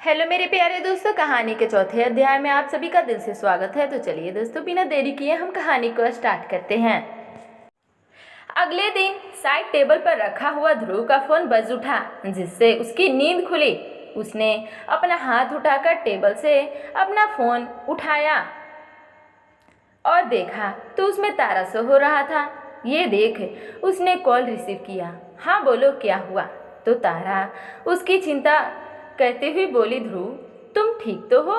Hello मेरे प्यारे दोस्तों, कहानी के चौथे अध्याय में आप सभी का दिल से स्वागत है। तो चलिए दोस्तों, बिना देरी किए हम कहानी को स्टार्ट करते हैं। अगले दिन साइड टेबल पर रखा हुआ ध्रुव का फोन बज उठा, जिससे उसकी नींद खुली। उसने अपना हाथ उठाकर टेबल से अपना फोन उठाया और देखा तो उसमें तारा शो हो रहा था। ये देख उसने कॉल रिसीव किया। हाँ बोलो, क्या हुआ? तो तारा उसकी चिंता करते हुए बोली, ध्रुव तुम ठीक तो हो?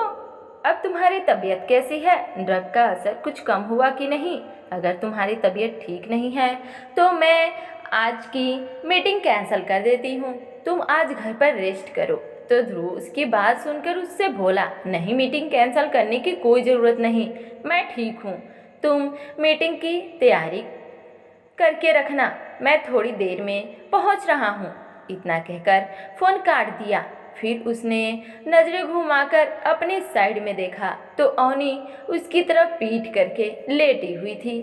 अब तुम्हारी तबीयत कैसी है? ड्रग का असर कुछ कम हुआ कि नहीं? अगर तुम्हारी तबीयत ठीक नहीं है तो मैं आज की मीटिंग कैंसिल कर देती हूँ। तुम आज घर पर रेस्ट करो। तो ध्रुव उसकी बात सुनकर उससे बोला, नहीं, मीटिंग कैंसिल करने की कोई ज़रूरत नहीं, मैं ठीक हूँ। तुम मीटिंग की तैयारी करके रखना, मैं थोड़ी देर में पहुँच रहा हूँ। इतना कहकर फ़ोन काट दिया। फिर उसने नज़रें घुमाकर अपनी साइड में देखा तो अवनी उसकी तरफ पीठ करके लेटी हुई थी।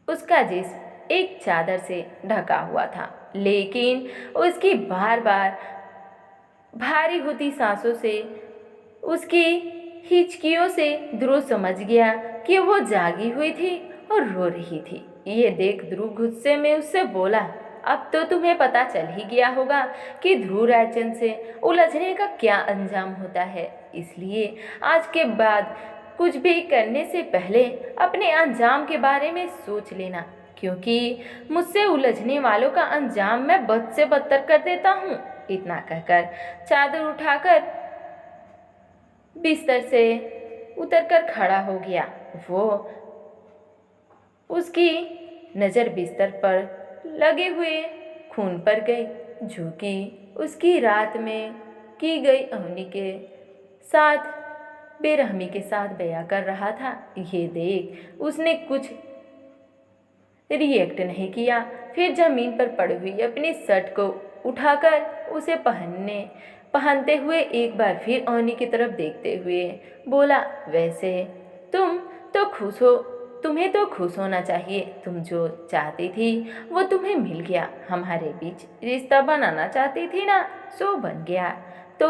उसका जिस्म एक चादर से ढका हुआ था, लेकिन उसकी बार बार भारी होती सांसों से, उसकी हिचकियों से ध्रुव समझ गया कि वो जागी हुई थी और रो रही थी। ये देख ध्रुव गुस्से में उससे बोला, अब तो तुम्हें पता चल ही गया होगा कि ध्रुव रायचंद से उलझने का क्या अंजाम होता है। इसलिए आज के बाद कुछ भी करने से पहले अपने अंजाम के बारे में सोच लेना, क्योंकि मुझसे उलझने वालों का अंजाम मैं बद से बदतर कर देता हूँ। इतना कहकर चादर उठाकर बिस्तर से उतरकर खड़ा हो गया। वो उसकी नज़र बिस्तर पर लगे हुए खून पर गई, जो कि उसकी रात में की गई अवनी के साथ बेरहमी के साथ बयां कर रहा था। ये देख उसने कुछ रिएक्ट नहीं किया। फिर ज़मीन पर पड़ी हुई अपनी शर्ट को उठाकर उसे पहनते हुए एक बार फिर अवनी की तरफ देखते हुए बोला, वैसे तुम तो खुश हो, तुम्हें तो खुश होना चाहिए। तुम जो चाहती थी वो तुम्हें मिल गया। हमारे बीच रिश्ता बनाना चाहती थी ना, सो बन गया। तो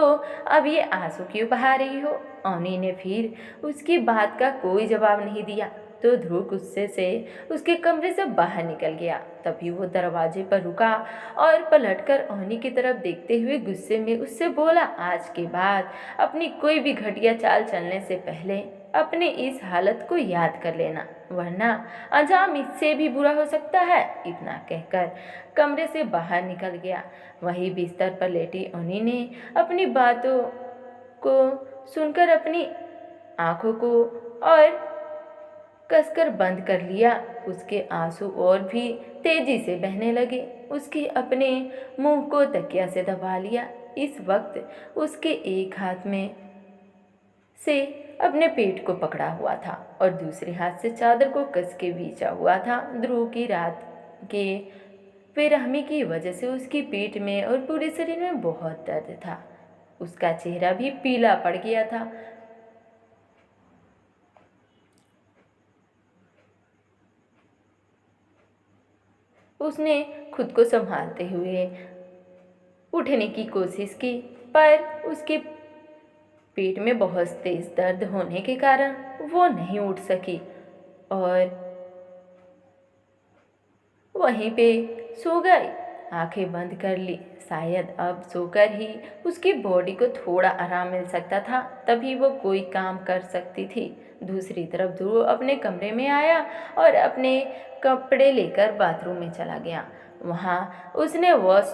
अब ये आंसू क्यों बहा रही हो? अवनी ने फिर उसकी बात का कोई जवाब नहीं दिया। तो ध्रुव गुस्से से उसके कमरे से बाहर निकल गया। तभी वो दरवाजे पर रुका और पलटकर अवनी की तरफ देखते हुए गुस्से में उससे बोला, आज के बाद अपनी कोई भी घटिया चाल चलने से पहले अपने इस हालत को याद कर लेना, वरना अंजाम इससे भी बुरा हो सकता है। इतना कहकर कमरे से बाहर निकल गया। वहीं बिस्तर पर लेटी अवनी ने अपनी बातों को सुनकर अपनी आंखों को और कसकर बंद कर लिया। उसके आंसू और भी तेजी से बहने लगे। उसके अपने मुंह को तकिया से दबा लिया। इस वक्त उसके एक हाथ में से अपने पेट को पकड़ा हुआ था और दूसरे हाथ से चादर को कस के बींचा हुआ था। ध्रुव की रात के बेरहमी की वजह से उसकी पीठ में और पूरे शरीर में बहुत दर्द था। उसका चेहरा भी पीला पड़ गया था। उसने खुद को संभालते हुए उठने की कोशिश की, पर उसके पेट में बहुत तेज दर्द होने के कारण वो नहीं उठ सकी और वहीं पे सो गई। आंखें बंद कर ली। शायद अब सोकर ही उसकी बॉडी को थोड़ा आराम मिल सकता था, तभी वो कोई काम कर सकती थी। दूसरी तरफ ध्रुव अपने कमरे में आया और अपने कपड़े लेकर बाथरूम में चला गया। वहाँ उसने वॉश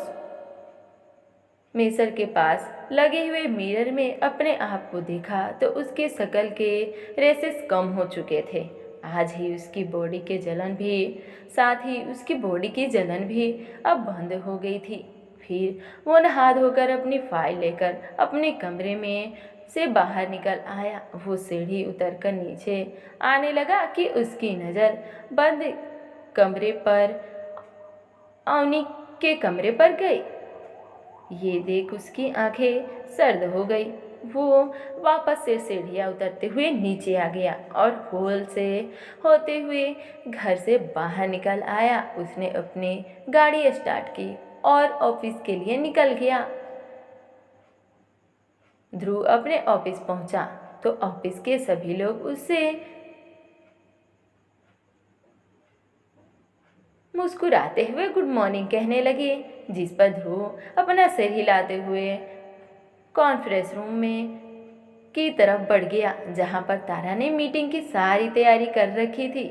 मेसर के पास लगे हुए मिरर में अपने आप को देखा तो उसके शक्ल के रेसेस कम हो चुके थे। आज ही उसकी बॉडी के जलन भी साथ ही उसकी बॉडी की जलन भी अब बंद हो गई थी। फिर वो नहा धोकर अपनी फाइल लेकर अपने कमरे में से बाहर निकल आया। वो सीढ़ी उतरकर नीचे आने लगा कि उसकी नज़र बंद कमरे पर अवनी के कमरे पर गई। ये देख उसकी आंखें सर्द हो गई। वो वापस से सीढ़ियाँ उतरते हुए नीचे आ गया और हॉल से होते हुए घर से बाहर निकल आया। उसने अपनी गाड़ी स्टार्ट की और ऑफिस के लिए निकल गया। ध्रुव अपने ऑफिस पहुंचा तो ऑफिस के सभी लोग उससे मुस्कुराते हुए गुड मॉर्निंग कहने लगे, जिस पर ध्रुव अपना सिर हिलाते हुए कॉन्फ्रेंस रूम में की तरफ बढ़ गया, जहां पर तारा ने मीटिंग की सारी तैयारी कर रखी थी।